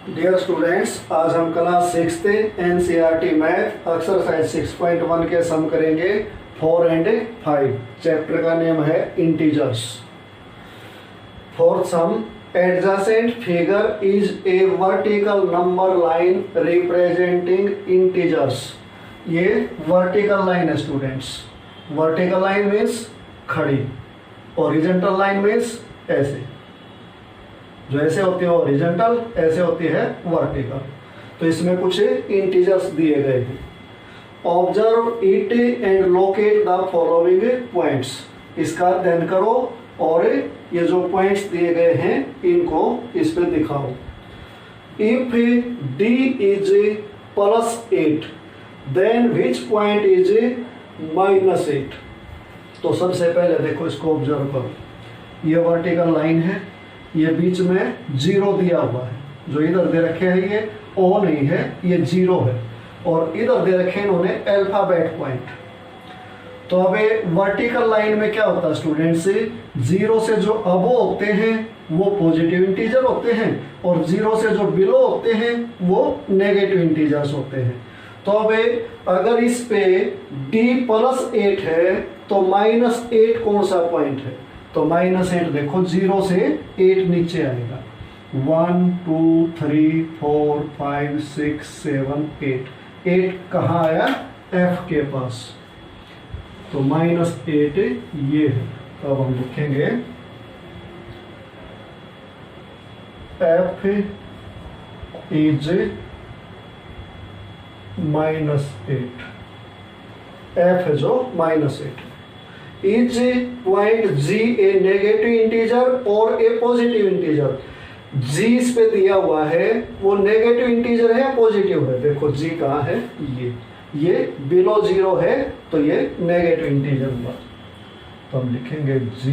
Dear students, आज हम class 6 NCERT math exercise 6.1 के सम करेंगे 4 एंड 5। चैप्टर का नेम है integers. Fourth some, adjacent figure is a vertical number line representing integers. ये वर्टिकल लाइन है स्टूडेंट्स। वर्टिकल लाइन मीन्स खड़ी, हॉरिजॉन्टल लाइन मीन्स ऐसे, जो ऐसे होती है हॉरिजॉन्टल, ऐसे होती है वर्टिकल। तो इसमें कुछ इंटीजर्स दिए गए हैं। Observe it and locate the following points. इसका अध्ययन करो और ये जो पॉइंट्स दिए गए हैं इनको इस पे दिखाओ। If d is +8 then which point is -8। तो सबसे पहले देखो, इसको ऑब्जर्व करो। ये वर्टिकल लाइन है, ये बीच में 0 दिया हुआ है। जो इधर दे रखे हैं ये O नहीं है, ये 0 है, और इधर दे रखे इन्होंने अल्फाबेट पॉइंट। तो अब वर्टिकल लाइन में क्या होता है स्टूडेंट्स, 0 से जो अबो होते हैं वो पॉजिटिव इंटीजर होते हैं, और 0 से जो बिलो होते हैं वो नेगेटिव इंटीजर्स होते हैं। तो अब अगर इस पे d+8 है तो -8 कौन सा पॉइंट है? तो -8 देखो, 0 से 8 नीचे आएगा। 1 2 3 4 5 6 7 8। 8 कहाँ आया? F के पास। तो -8 ये है। तो अब हम लिखेंगे F इज -8। F है जो -8। Is point G A negative integer और ए पॉजिटिव इंटीजर? G इस पे दिया हुआ है, वो नेगेटिव इंटीजर है या पॉजिटिव है? देखो G कहाँ है, ये बिलो 0 है तो ये नेगेटिव इंटीजर हुआ। तो हम लिखेंगे G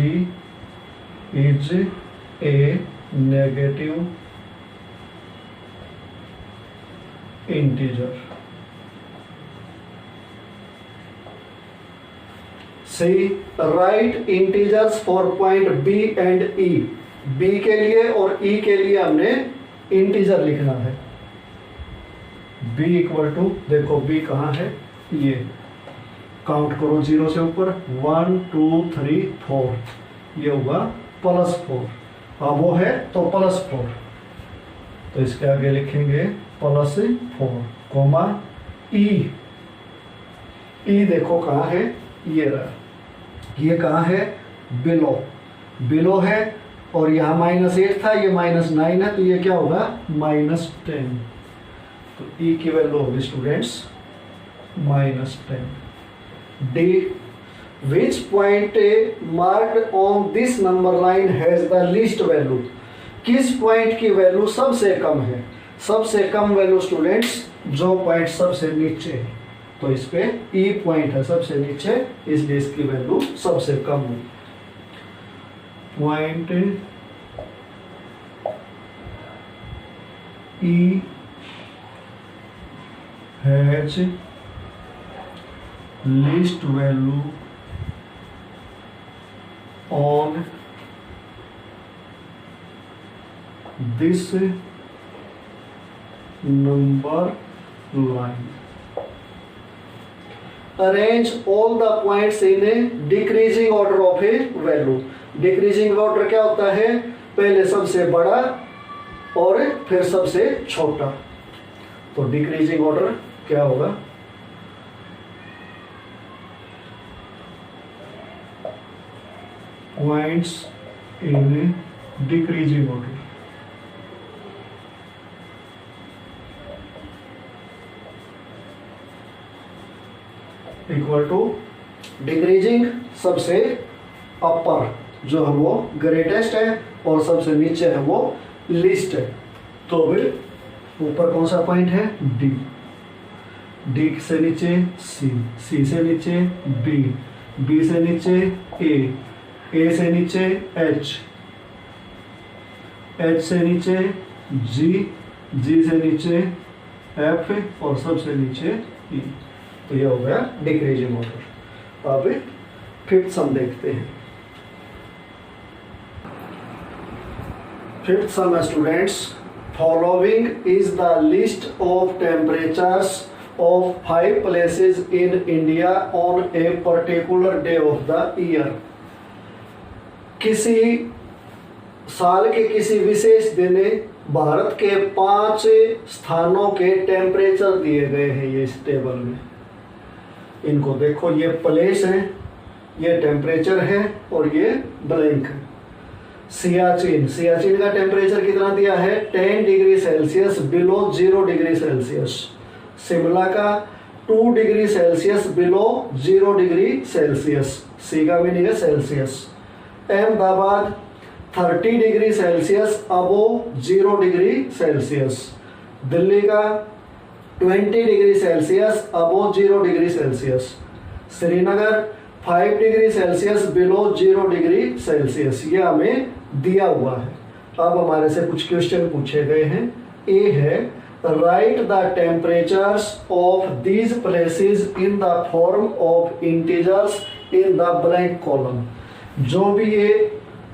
is a negative integer. See right integers for point B and E। B के लिए और E के लिए हमने इंटीजर लिखना है। B इक्वल टू, देखो B कहाँ है, ये काउंट करो 0 से ऊपर, 1 2 3 4, ये होगा +4। अब वो है तो +4, तो इसके आगे लिखेंगे +4 कोमा E। E देखो कहाँ है, ये रहा। ये कहाँ है? बिलो है, और यहाँ -8 था, ये -9 है, तो ये क्या होगा? -10। तो E की वैल्यू होगी students -10। D, which point marked on this number line has the least value? किस पॉइंट की वैल्यू सबसे कम है? सबसे कम वैल्यू स्टूडेंट्स जो पॉइंट सबसे नीचे है, तो इस पे E पॉइंट है सबसे नीचे, इसलिए इसकी वैल्यू सबसे कम है। Point E has least value on this number line. Arrange all the points in A decreasing order of A value. Decreasing order क्या होता है? पहले सबसे बड़ा और फिर सबसे छोटा। तो डिक्रीजिंग ऑर्डर क्या होगा? Points in decreasing order. Equal to decreasing सबसे अपर जो है वो ग्रेटेस्ट है, और सबसे नीचे है वो लीस्ट है। तो फिर ऊपर कौन सा पॉइंट है? D से नीचे C से नीचे B से नीचे A से नीचे H से नीचे G से नीचे F, और सबसे नीचे E। तो ये हो गया डिक्रीजिंग ऑर्डर। अब फिफ्थ सम देखते हैं। फिफ्थ सम है students following is the list of temperatures of 5 places in India on a particular day of the year. किसी साल के किसी विशेष दिन भारत के 5 स्थानों के टेम्परेचर दिए गए हैं ये इस टेबल में। इनको देखो, ये प्लेस है, ये टेम्परेचर है और ये ब्लैंक है। सियाचिन, सियाचिन का टेम्परेचर कितना दिया है 10 degree Celsius below 0 degree Celsius. Shimla का 2 degree Celsius below 0 degree Celsius, C का मीनिंग है Celsius. Ahmedabad 30 degree Celsius above 0 degree Celsius. Delhi का 20 degree Celsius above 0 degree Celsius. Srinagar 5 degree Celsius below 0 degree Celsius. ये हमें दिया हुआ है। अब हमारे से कुछ क्वेश्चन पूछे गए हैं। ए है right the temperatures of these places in the form of integers in the blank column. जो भी ये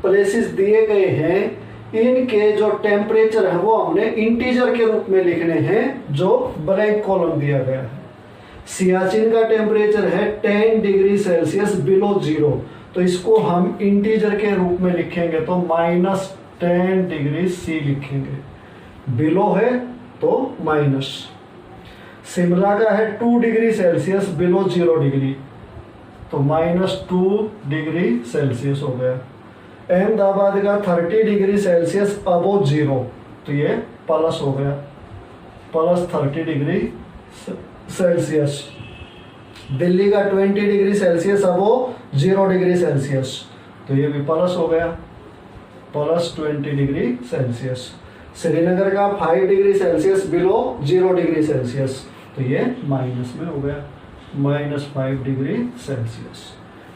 प्लेसेस दिए गए हैं इनके जो टेम्परेचर है वो हमने इंटीजर के रूप में लिखने हैं जो ब्लैंक कॉलम दिया गया है। सियाचिन का टेम्परेचर है 10 डिग्री सेल्सियस बिलो 0, तो इसको हम इंटीजर के रूप में लिखेंगे तो -10 डिग्री सी लिखेंगे, बिलो है तो माइनस। शिमला का है 2 डिग्री सेल्सियस बिलो 0 डिग्री, तो -2 डिग्री सेल्सियस हो गया। अहमदाबाद का 30 डिग्री सेल्सियस अबो 0, तो ये प्लस हो गया, +30 डिग्री सेल्सियस। दिल्ली का 20 degree Celsius above 0 degree Celsius, तो ये भी प्लस हो गया, +20 डिग्री सेल्सियस। श्रीनगर का 5 degree Celsius below 0 degree Celsius, तो ये माइनस में हो गया, -5 डिग्री सेल्सियस।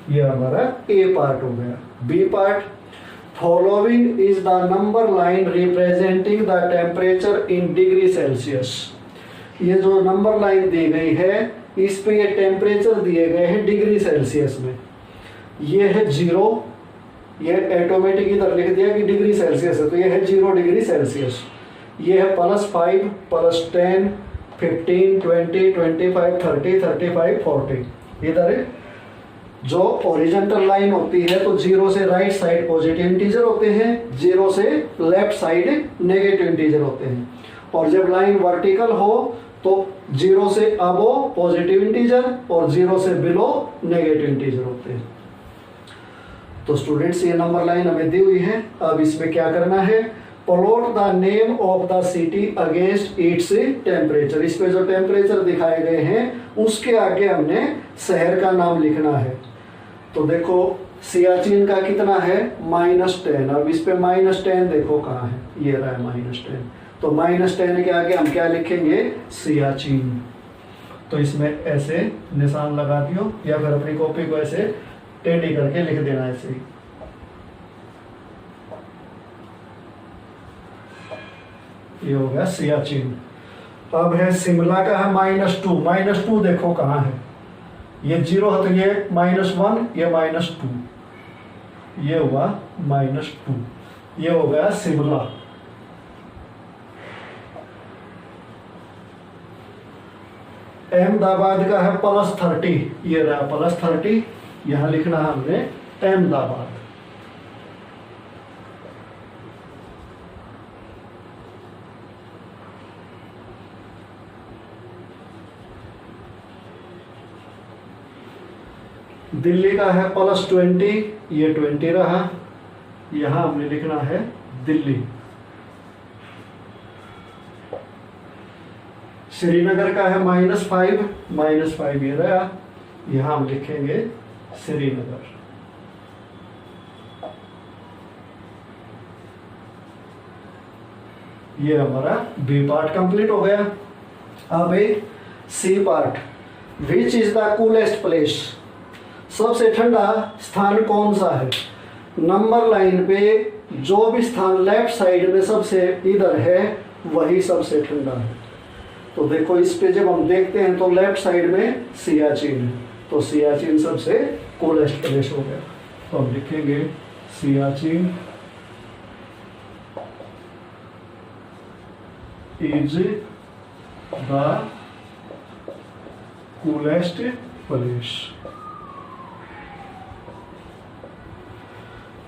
ये हमारा ए पार्ट हो गया। B part, following is the number line representing the temperature in degree Celsius. ये जो नंबर लाइन दी गई है इस पे ये टेम्परेचर दिए गए हैं डिग्री सेल्सियस में। ये है 0, ये ऑटोमेटिक इधर लिख दिया कि डिग्री सेल्सियस है, तो ये है 0 डिग्री सेल्सियस। ये है +5, +10, 15, 20, 25, 30, 35, 40। इधर जो ओरिजेंटल लाइन होती है तो 0 से राइट साइड पॉजिटिव इंटीजर होते हैं, 0 से लेफ्ट साइड नेगेटिव इंटीजर होते हैं। और जब लाइन वर्टिकल हो तो 0 से अबो पॉजिटिव इंटीजर और 0 से बिलो नेगेटिव इंटीजर होते हैं। तो स्टूडेंट्स ये नंबर लाइन हमें दी हुई है। अब इसमें क्या करना है, plot the name of the city against its temperature. इस पे जो टेम्परेचर दिखाए गए हैं उसके आगे हमने शहर का नाम लिखना है। तो देखो सियाचिन का कितना है -10, अब इस पे -10 देखो कहाँ है, ये रहा है -10, तो -10 के आगे हम क्या लिखेंगे, सियाचिन। तो इसमें ऐसे निशान लगा दियो या फिर अपनी कॉपी को ऐसे टेढ़ी करके लिख देना ऐसे ही। ये हो गया सियाचिन। अब है शिमला का है -2 देखो कहाँ है, ये 0 है तो ये -1, ये -2, ये हुआ -2, ये हो गया शिमला। अहमदाबाद का है +30, ये रहा +30, यहां लिखना है हमने अहमदाबाद। दिल्ली का है +20, ये 20 रहा, यहां हमने लिखना है दिल्ली। श्रीनगर का है -5 ये रहा, यहां हम लिखेंगे श्रीनगर। ये हमारा बी पार्ट कंप्लीट हो गया। अब c part, which is the coolest place, सबसे ठंडा स्थान कौन सा है। नंबर लाइन पे जो भी स्थान लेफ्ट साइड में सबसे इधर है वही सबसे ठंडा है। तो देखो इस पे जब हम देखते हैं तो लेफ्ट साइड में सियाचिन है, तो सियाचिन सबसे कोलेस्ट प्लेस हो गया। तो हम लिखेंगे Siachen is the coolest place.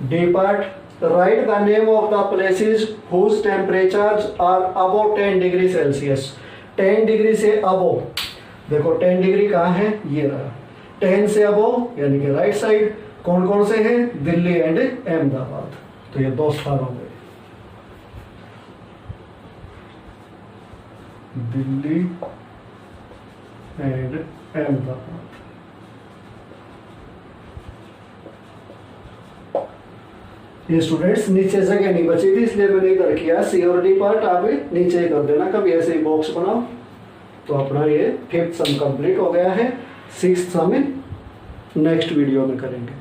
D part, right the name of the places whose temperatures are above 10 degree Celsius. 10 degree से अबव, देखो 10 डिग्री कहाँ है, ये रहा। 10 से अबव यानी कि राइट साइड कौन कौन से हैं, दिल्ली एंड अहमदाबाद। तो ये 2 स्थान हो गए, दिल्ली एंड अहमदाबाद। ये स्टूडेंट्स नीचे जगह नहीं बची थी इसलिए मैंने इधर किया। सी और डी पार्ट आप नीचे ही कर देना, कभी ऐसे ही बॉक्स बनाओ। तो अपना ये 5th सम कंप्लीट हो गया है। 6th सम नेक्स्ट वीडियो में करेंगे।